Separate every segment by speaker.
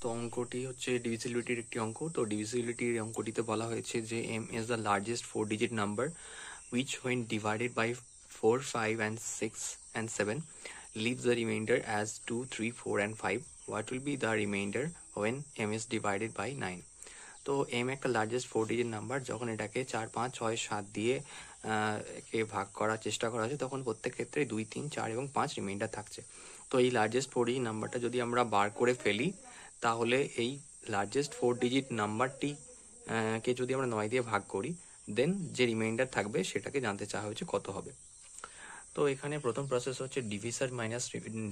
Speaker 1: তো অঙ্কটি হচ্ছে ডিভিজিবিলিটির একটি অঙ্ক। তো ডিভিজিবিলিটির অঙ্কটিতে বলা হয়েছে যে m is the largest 4-digit number which when divided by 4, 5 and 6 and 7 leaves the remainder as 2, 3, 4 and 5. What will be the remainder when m is divided by 9? তো m একটা লার্জেস্ট 4-digit নাম্বার, যখন এটাকে 4, 5, 6, 7 দিয়ে কে ভাগ করার চেষ্টা করা হচ্ছে তখন প্রত্যেক ক্ষেত্রে 2, 3, 4 এবং 5 রিমাইন্ডার থাকছে। তো এই লার্জেস্ট 4-digit নাম্বারটা যদি আমরা বার করে ফেলি তাহলে এই লার্জেস্ট 4-digit নাম্বারটি কে যদি আমরা 9 দিয়ে ভাগ করি দেন যে রিমাইন্ডার থাকবে সেটাকে জানতে চাওয়া হয়েছে কত হবে। তো এখানে প্রথম প্রসেস হচ্ছে ডিভিসার মাইনাস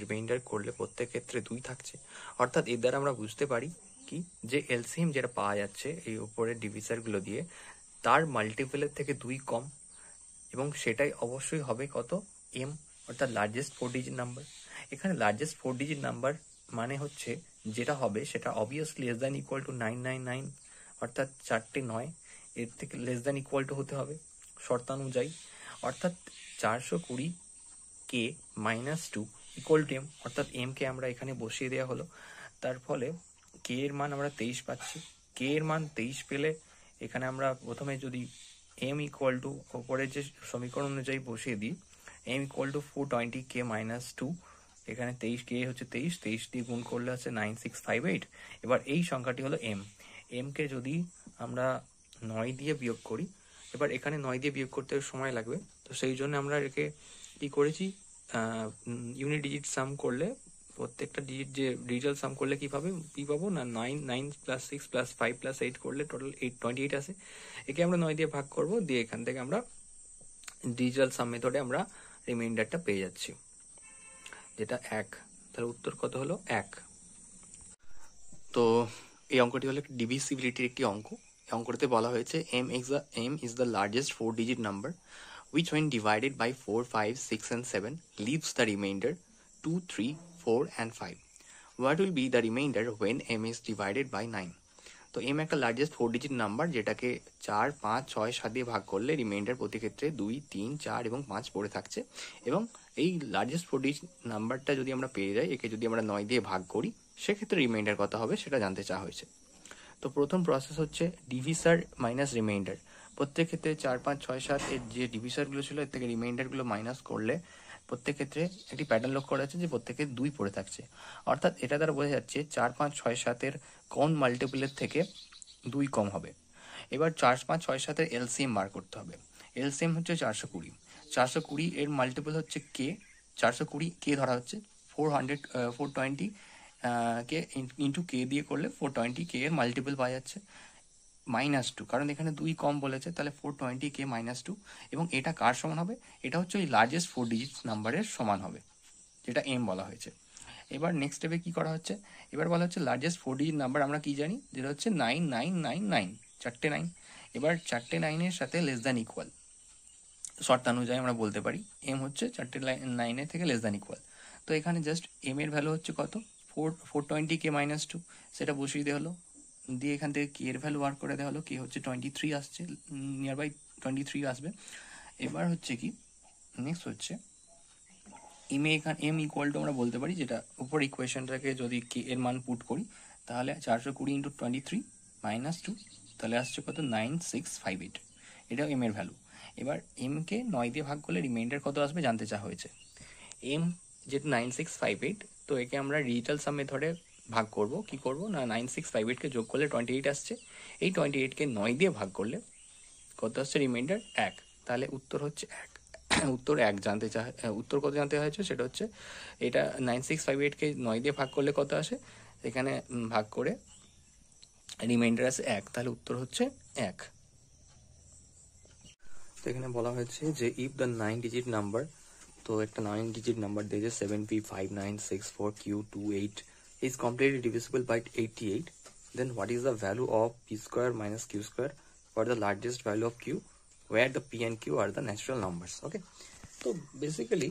Speaker 1: রিমাইন্ডার করলে প্রত্যেক ক্ষেত্রে 2 থাকছে, অর্থাৎ এর দ্বারা আমরা বুঝতে পারি কি যে এলসিএম যেটা পাওয়া যাচ্ছে এই উপরের ডিভিসারগুলো দিয়ে তার মাল্টিপলের থেকে 2 কম, এবং সেটাই অবশ্যই হবে কত, এম, অর্থাৎ লার্জেস্ট 4-digit নাম্বার। এখানে লার্জেস্ট 4-digit নাম্বার মানে হচ্ছে যেটা হবে সেটা obviously less than equal to 999, অর্থাৎ 4টে 9 এর থেকে লেস দ্যান ইকুয়াল টু হতে হবে শর্তানুযায়ী, অর্থাৎ 420 কে মাইনাস 2 ইকুয়াল টু এম, অর্থাৎ এম কে আমরা এখানে বসিয়ে দেওয়া হলো। তার ফলে কে এর মান আমরা 23 পাচ্ছি। কে এর মান 23 পেলে এখানে আমরা প্রথমে যদি এম ইকুয়াল টু ওপরের যে সমীকরণ অনুযায়ী বসিয়ে দিই, এম ইকুয়াল টু 420 কে মাইনাস 2, এখানে 23 কে হচ্ছে 23 দিয়ে গুণ করলে হচ্ছে 9658। এবার এই সংখ্যাটি হলো এম। এম কে যদি আমরা 9 দিয়ে বিয়োগ করি, এবার এখানে 9 দিয়ে বিয়োগ করতে সময় লাগবে, তো সেই জন্য আমরা একে কি করেছি, ইউনিট ডিজিট সাম করলে প্রত্যেকটা ডিজিট যে ডিজিটাল সাম করলে কি পাবো না 9 প্লাস 6 প্লাস 5 প্লাস 8 করলে টোটাল 28 আসে। একে আমরা 9 দিয়ে ভাগ করব, দিয়ে এখান থেকে আমরা ডিজিটাল সাম মেথডে আমরা রিমাইন্ডারটা পেয়ে যাচ্ছি যেটা 1। তাহলে উত্তর কত হলো 1। তো এই অঙ্কটি হলো ডিভিজিবিলিটির একটি অঙ্ক। এই অঙ্কটিতে বলা হয়েছে m is the largest 4-digit number which when divided by 4, 5, 6 and 7 leaves the remainder 2, 3, 4 and 5. What will be the remainder when m is divided by 9? তো m একটা লার্জেস্ট 4-digit নাম্বার যেটাকে 4, 5, 6, 7 দিয়ে ভাগ করলে রিমাইন্ডার প্রতি ক্ষেত্রে 2, 3, 4 এবং 5 পড়ে থাকছে, এবং এই লার্জেস্ট 4-digit নাম্বারটা যদি আমরা পেয়ে যাই, একে যদি আমরা 9 দিয়ে ভাগ করি সেক্ষেত্রে রিমাইন্ডার কত হবে সেটা জানতে চাওয়া হয়েছে। তো প্রথম প্রসেস হচ্ছে ডিভিসার মাইনাস রিমাইন্ডার। প্রত্যেক ক্ষেত্রে 4, 5, 6, 7 এর যে ডিভিসারগুলো ছিল এর থেকে রিমাইন্ডারগুলো মাইনাস করলে প্রত্যেক ক্ষেত্রে একটি প্যাটার্ন লক্ষ্য করা যাচ্ছে যে প্রত্যেকে 2 পড়ে থাকছে, অর্থাৎ এটা দ্বারা বোঝা যাচ্ছে 4, 5, 6, 7 এর কোন মাল্টিপলের থেকে 2 কম হবে। এবার 4, 5, 6, 7 এর এলসিএম বার করতে হবে। এলসিএম হচ্ছে 420। 420 এর মাল্টিপল হচ্ছে কে, 420 কে ধরা হচ্ছে 420 কে ইন্টু কে দিয়ে করলে 420 কে এর মাল্টিপল পাওয়া যাচ্ছে -2, কারণ এখানে 2 কম বলেছে, তাহলে 420 কে -2, এবং এটা কার সমান হবে, এটা হচ্ছে ওই লার্জেস্ট 4-digit নাম্বারের সমান হবে যেটা এম বলা হয়েছে। এবার নেক্সট স্টেপে কি করা হচ্ছে, এবার বলা হচ্ছে লার্জেস্ট 4-digit নাম্বার আমরা কি জানি, যেটা হচ্ছে 9999, 4টে 9। এবার 4টে 9 এর সাথে লেস দ্যান ইকুয়াল শর্তানুযায়ী আমরা বলতে পারি এম হচ্ছে 4টে 9 এর থেকে লেস দ্যান ইকুয়াল। তো এখানে জাস্ট এম এর ভ্যালু হচ্ছে কত, 420 কে -2, সেটা বসিয়ে দেওয়া হলো, দিয়ে এখান থেকে কে এর ভ্যালু বার করে দেওয়া হলো, কে হচ্ছে 23 আসছে, নিয়ার বাই 23 আসবে। এবার হচ্ছে কি নেক্সট হচ্ছে এম ইকুয়াল টু আমরা বলতে পারি, যেটা উপর ইকুয়েশনটাকে যদি কে এর মান পুট করি তাহলে 420 ইন্টু 23 -2, তাহলে আসছে কত 9658, এটাও এম এর ভ্যালু। এবার এম কে 9 দিয়ে ভাগ করলে রিমাইন্ডার কত আসবে জানতে চাওয়া হয়েছে। এম যেহেতু 9658, তো একে আমরা ডিজিটাল সাম মেথডে ভাগ করব, কি করব না 9658 কে যোগ করলে 28 আসছে, এই 28 কে 9 দিয়ে ভাগ করলে কত আসছে রিমাইন্ডার 1, তাহলে উত্তর হচ্ছে 1। উত্তর 1 জানতে চায়, উত্তর কত জানতে হয়েছে সেটা হচ্ছে এটা 9658 কে 9 দিয়ে ভাগ করলে কত আসে, এখানে ভাগ করে রিমাইন্ডার আসে 1, তাহলে উত্তর হচ্ছে 1। তো এখানে বলা হয়েছে যে ইফ দ্য 9-digit নাম্বার, তো একটা 9-digit নাম্বার দিয়েছে 7p5964q28 is completely divisible by 88, then what is the value of p square minus q square for the largest value of q where the p and q are the natural numbers? Okay, তো basically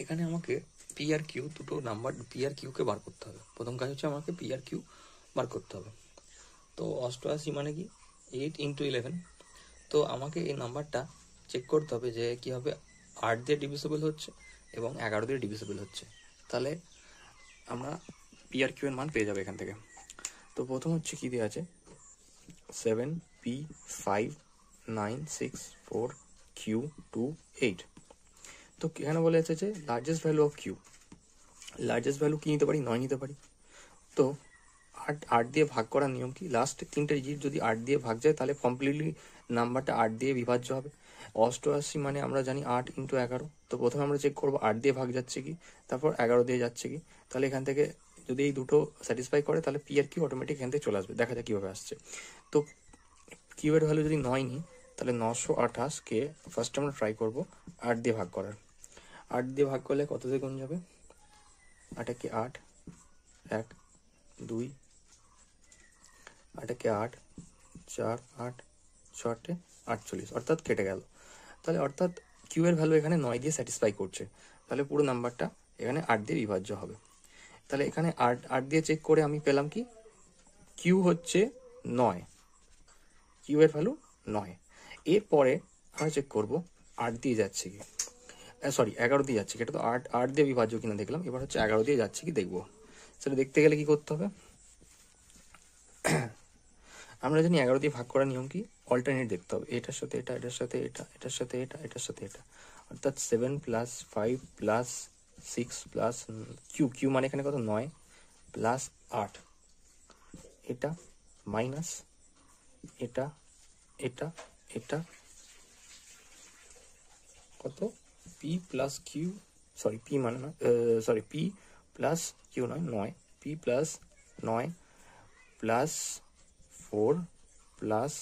Speaker 1: এখানে আমাকে P R Q দুটো number, P R Q কে বার করতে হবে। প্রথম কাজ হচ্ছে আমাকে পি আর কিউ বার করতে হবে। তো 88 মানে কি 8 ইন্টু 11, তো আমাকে এই নাম্বারটা চেক করতে হবে যে কি হবে 8 দিয়ে ডিভিজিবল হচ্ছে এবং 11 দিয়ে ডিভিজিবল হচ্ছে। তাহলে আমরা পি আর কিউ এর মান পেয়ে যাবে এখান থেকে। তো প্রথম হচ্ছে কি দেওয়া আছে 7p596 4q28। তো এখানে বলে আছে যে largest value of Q, largest value কি নিতে পারি, 9 নিতে পারি। তো 8 দিয়ে ভাগ করার নিয়ম কি, লাস্ট 3টে ডিজিট যদি 8 দিয়ে ভাগ যায় তাহলে কমপ্লিটলি নাম্বারটা 8 দিয়ে বিভাজ্য হবে। 88 মানে আমরা জানি 8 × 11। তো প্রথমে আমরা চেক করবো 8 দিয়ে ভাগ যাচ্ছে কি, তারপর 11 দিয়ে যাচ্ছে কি। তাহলে এখান থেকে যদি এই দুটো স্যাটিসফাই করে তাহলে পি আর কিউ অটোমেটিক এখান থেকে চলে আসবে। দেখা যাক কীভাবে আসছে। তো কিউ এর ভ্যালু যদি 9 নিই তাহলে 928কে ফার্স্ট আমরা ট্রাই করবো 8 দিয়ে ভাগ করার। 8 দিয়ে ভাগ করলে কত দিয়ে গুণ যাবে, 8 × 8, 1 2, 8 × 8 4 8 6 48, অর্থাৎ কেটে গেল। তাহলে অর্থাৎ কিউ এর ভ্যালু এখানে 9 দিয়ে স্যাটিসফাই করছে, তাহলে পুরো নাম্বারটা এখানে 8 দিয়ে বিভাজ্য হবে। তাহলে এখানে 8 দিয়ে চেক করে আমি পেলাম কি, কিউ হচ্ছে 9, কিউ এর ভ্যালু 9। এরপরে আমরা চেক করবো 8 দিয়ে যাচ্ছে কি, সরি 11 দিয়ে যাচ্ছে কি। এটা তো 8 দিয়ে বিভাজ্য কিনা দেখলাম, এবার হচ্ছে 11 দিয়ে যাচ্ছে কি দেখবো। সেটা দেখতে গেলে কি করতে হবে, আমরা জানি 11 দিয়ে ভাগ করার নিয়ম কি, অল্টারনেট দেখতে হবে, এটার সাথে এটা, এটার সাথে এটা, এটার সাথে এটা, এটার সাথে এটা। অর্থাৎ 7 + 5 + 6 প্লাস কিউ মানে এখানে কত 9 প্লাস 8, এটা মাইনাস এটা, এটা, এটা কত P plus Q, sorry P মানে না, সরি পি প্লাস কিউ নয় 9, পি প্লাস 9 প্লাস 4 প্লাস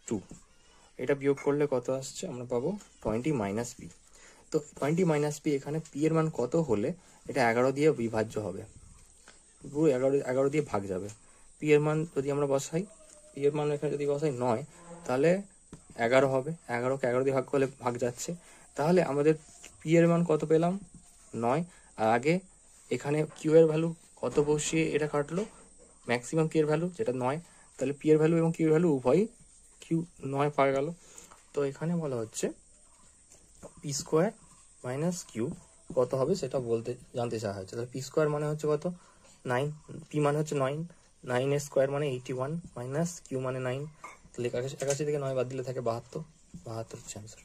Speaker 1: 2, এটা বিয়োগ করলে কত আসছে আমরা পাবো 20 মাইনাস পি। তো 20 মাইনাস পি, এখানে পি এর মান কত হলে এটা 11 দিয়ে বিভাজ্য হবে, পুরো 11 দিয়ে ভাগ যাবে। পি এর মান যদি আমরা বসাই, পি এর মান এখানে যদি বসাই 9, তাহলে 11 হবে, 11কে 11 দিয়ে ভাগ করলে ভাগ যাচ্ছে। তাহলে আমাদের পি এর মান কত পেলাম 9, আর আগে এখানে কিউ এর ভ্যালু কত বসিয়ে এটা কাটলো, ম্যাক্সিমাম কিউ এর ভ্যালু যেটা 9, তাহলে পি এর ভ্যালু এবং কিউ এর ভ্যালু উভয়ই কিউ 9 পাওয়া গেল। তো এখানে বলা হচ্ছে পি স্কোয়ার মাইনাস কিউ কত হবে সেটা জানতে চাওয়া হয়েছে। তাহলে পি স্কোয়ার মানে হচ্ছে কত 9, পি মানে হচ্ছে 9, 9 এর স্কোয়ার মানে 81 মাইনাস কিউ মানে 9, তাহলে 81 থেকে 9 বাদ দিলে থাকে 72, 72 হচ্ছে অ্যান্সার।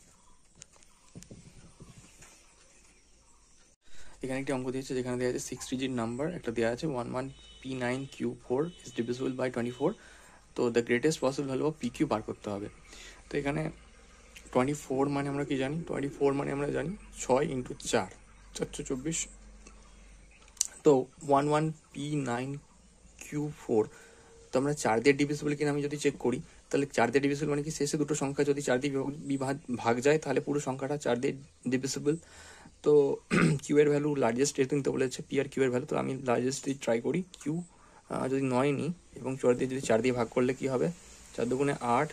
Speaker 1: এখানে একটি অঙ্ক দিয়েছে যেখানে দেওয়া আছে 6 ডিজিট নাম্বার, একটা দেওয়া আছে 11p9q4 is divisible by 24, তো the greatest possible value of PQ বার করতে হবে। তো এখানে 24 মানে আমরা কি জানি, 24 মানে আমরা জানি 6 × 4, 424। তো 11p9q4, তো আমরা 4 দিয়ে ডিভিজিবল কিনা আমি যদি চেক করি, তাহলে 4 দিয়ে ডিভিজিবল মানে কি, শেষে দুটো সংখ্যা যদি 4 দিয়ে ভাগ যায় তাহলে পুরো সংখ্যাটা 4 দিয়ে ডিভিজিবল। তো কিউ এর ভ্যালু লার্জেস্ট যেহেতু নিতে বলেছে, পি আর কিউ এর ভ্যালু, তো আমি লার্জেস্ট দিয়ে ট্রাই করি। কিউ যদি 9 নিই এবং 4 দিয়ে যদি 4 দিয়ে ভাগ করলে কি হবে, 4 দুগুণে 8,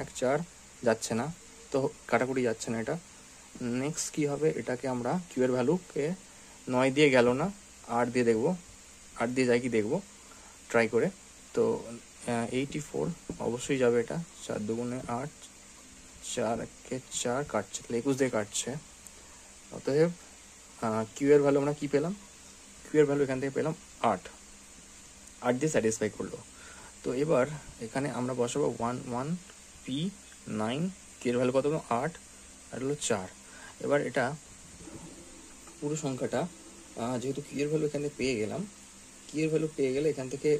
Speaker 1: 1 4 যাচ্ছে না, তো কাটাকুটি যাচ্ছে না এটা। নেক্সট কি হবে, এটাকে আমরা কিউ এর ভ্যালুকে 9 দিয়ে গেল না, 8 দিয়ে দেখবো, 8 দিয়ে যাই কি দেখবো ট্রাই করে। তো 84 অবশ্যই যাবে এটা, 4 দুগুণে 8, 4 1 4 কাটছে, তাহলে 21 দিয়ে কাটছে। অতএব কিউ এর ভ্যালু আমরা কি পেলাম, কিউ এর ভ্যালু এখান থেকে পেলাম 8 দিয়ে স্যাটিসফাই করলো। তো এবার এখানে আমরা বসাবো 11p9, কিউ এর ভ্যালু কত হলো 8 আর হলো 4। এবার এটা পুরো সংখ্যাটা যেহেতু কিউ এর ভ্যালু এখানে পেয়ে গেলাম, কিউ এর ভ্যালু পেয়ে গেলে এখান থেকে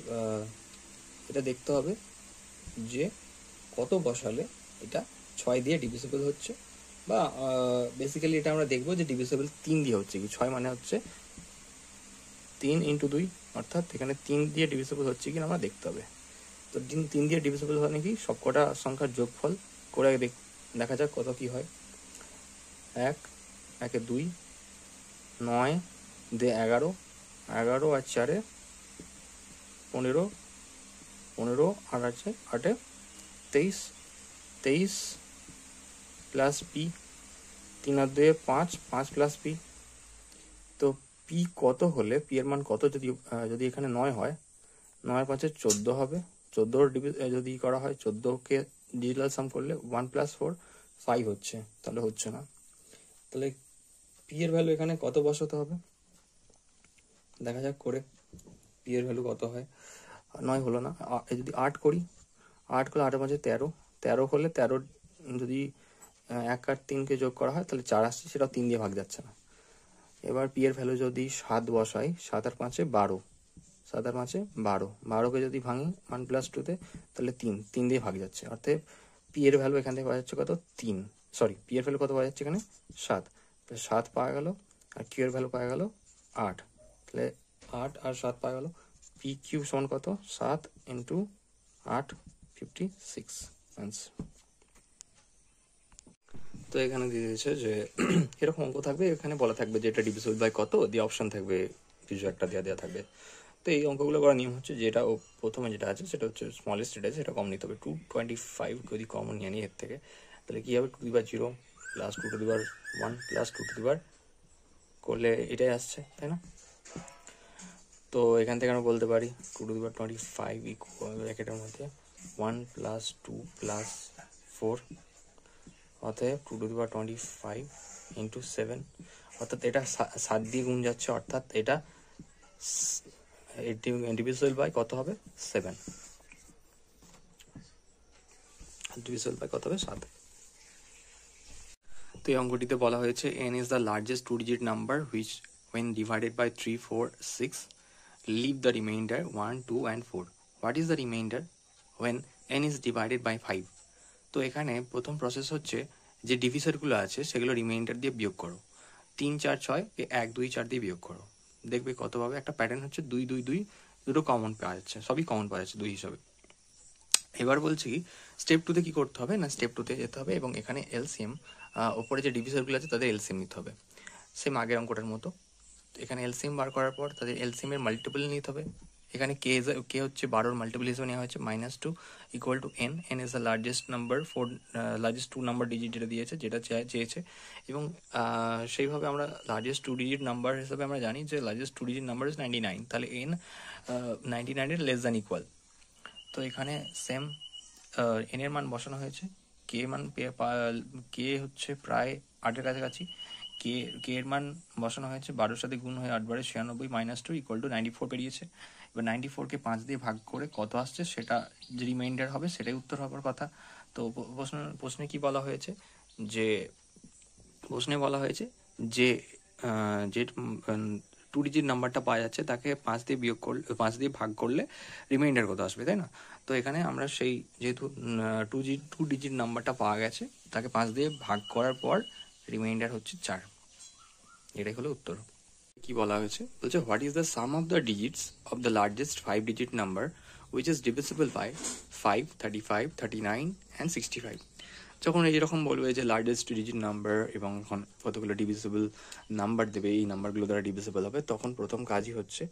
Speaker 1: এটা দেখতে হবে যে কত বসালে এটা 6 দিয়ে ডিভিজিবল হচ্ছে, বা বেসিক্যালি এটা আমরা দেখবো যে ডিভিজিবল 3 দিয়ে হচ্ছে কি, 6 মানে হচ্ছে 3 × 2, অর্থাৎ এখানে 3 দিয়ে ডিভিজিবল হচ্ছে কিনা আমরা দেখতে হবে। তো 3 দিয়ে ডিভিজিবল হয় নাকি, সবকটা সংখ্যার যোগফল করে দেখা যাক কত কি হয়। 1 1 2, 9 দিয়ে 11, 11 আর 4 15, 15 আর আছে 8 23, 23 প্লাস পি, 3 আর 2 5, 5 প্লাস পি। তো পি কত হলে, পি এর মান কত যদি এখানে 9 হয়, 9 আর 5 14 হবে, 14 যদি করা হয় 14কে ডিজিটাল সাম করলে 1 + 4 5 হচ্ছে, তাহলে হচ্ছে না। তাহলে পি এর ভ্যালু এখানে কত বসাতে হবে, দেখা যাক করে পি এর ভ্যালু কত হয়। 9 হলো না, যদি 8 করি, 8 করলে 8 5 13, 13 হলে 13 যদি 1 আর 3কে যোগ করা হয় তাহলে 4 আসছে, সেটাও 3 দিয়ে ভাগ যাচ্ছে না। এবার পি এর ভ্যালু যদি 7 বসাই, 7 আর 5 12, 7 আর 5 12, 12কে যদি ভাঙি 1 + 2 তে তাহলে 3 দিয়ে ভাগ যাচ্ছে, অর্থাৎ পি এর ভ্যালু এখান থেকে পাওয়া যাচ্ছে কত 3, সরি পি এর ভ্যালু কত পাওয়া যাচ্ছে এখানে 7, 7 পাওয়া গেল, আর কিউ এর ভ্যালু পাওয়া গেল 8, তাহলে 8 আর 7 পাওয়া গেল, পি কিউ সমান কত 7 × 8 56 আনসার। তো এখানে দিয়ে দিয়েছে যে এরকম অঙ্ক থাকবে, এখানে বলা থাকবে যে এটা ডিভিজিবল বাই কত, দিয়ে অপশন থাকবে, কিছু একটা দেওয়া থাকবে। তো এই অঙ্কগুলো করার নিয়ম হচ্ছে, যেটা প্রথমে যেটা আছে সেটা হচ্ছে স্মলেস্ট যেটা আছে সেটা কম নিতে হবে। 225 যদি কমন নিয়ে নিই এর থেকে, তাহলে কী হবে 2 × 0 + 2 ^ 1 + 2 ^ করলে এটাই আসছে, তাই না? তো এখান থেকে আমরা বলতে পারি 2 ^ 25 ইকুয়াল ব্র্যাকেটের মধ্যে 1 + 2 + 4, অতএব 2 ^ 25 × 7, অর্থাৎ এটা 7 দিয়ে গুণ যাচ্ছে, অর্থাৎ এটা ডিভিজিবল বাই কত হবে 7, ডিভিজিবল বাই কত হবে 7। তো এই অঙ্কটিতে বলা হয়েছে n is the largest 2-digit number which when divided by 3, 4, 6 leave the remainder 1, 2 and 4. What is the remainder when n is divided by 5? তো এখানে প্রথম প্রসেস হচ্ছে যে ডিভিসারগুলো আছে সেগুলো রিমাইন্ডার দিয়ে বিয়োগ করো, 3, 4, 6 1, 2, 4 দিয়ে বিয়োগ করো, দেখবে কত পাবে। একটা প্যাটার্ন হচ্ছে 2, 2, 2, দুটো কমন পাওয়া যাচ্ছে, সবই কমন পাওয়া যাচ্ছে 2 হিসাবে। এবার বলছি কি স্টেপ 2তে কি করতে হবে না, স্টেপ 2তে যেতে হবে এবং এখানে এলসিএম, ওপরে যে ডিভিসারগুলো আছে তাদের এলসিএম নিতে হবে, সেম আগের অঙ্কটার মতো। এখানে এলসিএম বার করার পর তাদের এলসিএম এর মাল্টিপল নিতে হবে। এখানে কে হচ্ছে 12 মাল্টিপল হিসেবে নেওয়া হয়েছে -2 = n, n is the largest number, largest 2 number digit যেটা দিয়েছে, যেটা চেয়েছে, এবং সেইভাবে আমরা লার্জেস্ট 2 ডিজিট নাম্বার হিসেবে আমরা জানি যে লার্জেস্ট 2 ডিজিট নাম্বার ইজ 99, তাহলে n 99 এর লেস দ্যান ইকুয়াল। তো এখানে সেম এন এর মান বসানো হয়েছে, কে মান কে হচ্ছে প্রায় 8-এর কাছাকাছি, কে এর মান বসানো হয়েছে, 12-এর সাথে গুণ হয়ে 8 × 96 - 2 = 94 বেরিয়েছে। এবার 94কে 5 দিয়ে ভাগ করে কত আসছে সেটা যে রিমাইন্ডার হবে সেটাই উত্তর হবার কথা। তো প্রশ্নে কি বলা হয়েছে, যে প্রশ্নে বলা হয়েছে যে যে 2 ডিজিট নাম্বারটা পাওয়া যাচ্ছে তাকে 5 দিয়ে বিয়োগ করলে, 5 দিয়ে ভাগ করলে রিমাইন্ডার কত আসবে, তাই না? তো এখানে আমরা সেই যেহেতু 2 ডিজিট নাম্বারটা পাওয়া গেছে, তাকে 5 দিয়ে ভাগ করার পর রিমাইন্ডার হচ্ছে 4, এটাই হলো উত্তর। কি বলা হয়েছে, বলছে what is the sum of the digits of the largest 5 digit number which is divisible by 5, 35, 39 and 65। যখন এরকম বলবে যে লার্জেস্ট ডিজিট নাম্বার এবং এখন কতগুলো ডিভিজিবল নাম্বার দেবে, এই নাম্বারগুলো দ্বারা ডিভিজিবল হবে, তখন প্রথম কাজই হচ্ছে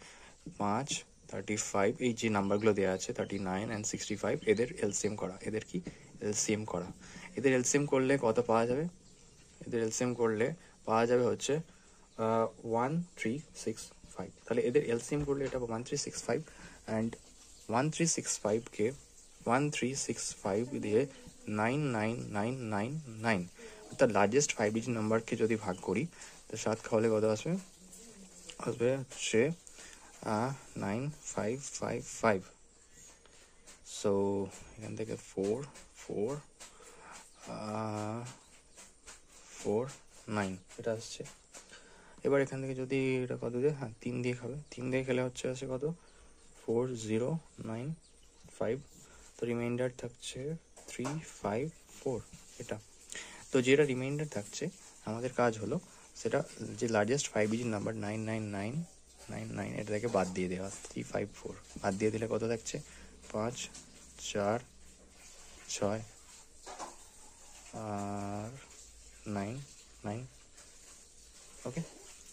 Speaker 1: 5, 35, এই যে নাম্বারগুলো দেওয়া আছে 39 and 65, এদের এলসিএম করা। এদের কি এলসিএম করা, এদের এলসিএম করলে কত পাওয়া যাবে, এদের এলসিএম করলে পাওয়া যাবে হচ্ছে 1365। তাহলে এদের এলসিএম করলে এটা 1365, অ্যান্ড 1365কে 1365 দিয়ে 99999, অর্থাৎ লার্জেস্ট 5 ডিজিট নাম্বারকে যদি ভাগ করি তো 7 খাওয়ালে কত আসবে, আসবে হচ্ছে 9555। সো এখান থেকে 4, 4, 4, 9 এটা আসছে। এবার এখান থেকে যদি এটা কত দিয়ে, 3 দিয়ে খাবে, 3 দিয়ে খেলে হচ্ছে আসে কত 4095, তো রিমাইন্ডার থাকছে 354 এটা। তো যেটা রিমাইন্ডার থাকছে আমাদের কাজ হলো সেটা যে লার্জেস্ট 5 ডিজিট নাম্বার 99999, এটা থেকে বাদ দিয়ে দেওয়া, 354 বাদ দিয়ে দিলে কত থাকছে 5, 4, 6 আর 9, 9। ওকে,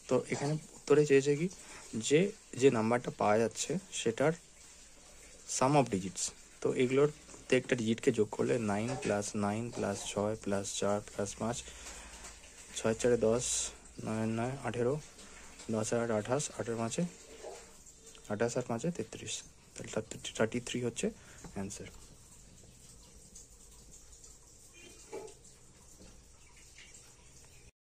Speaker 1: তো এখানে উত্তরে চেয়েছে কি যে যে নাম্বারটা পাওয়া যাচ্ছে সেটার সাম অফ ডিজিটস। তো এগুলোর প্রত্যেকটা ডিজিটকে যোগ করলে 9 + 9 + 6 + 4 + 5, 6 4 10, 9 9 18, 10 8 28, 8 5 28 আর 5 33, তাহলে 33 হচ্ছে অ্যান্সার।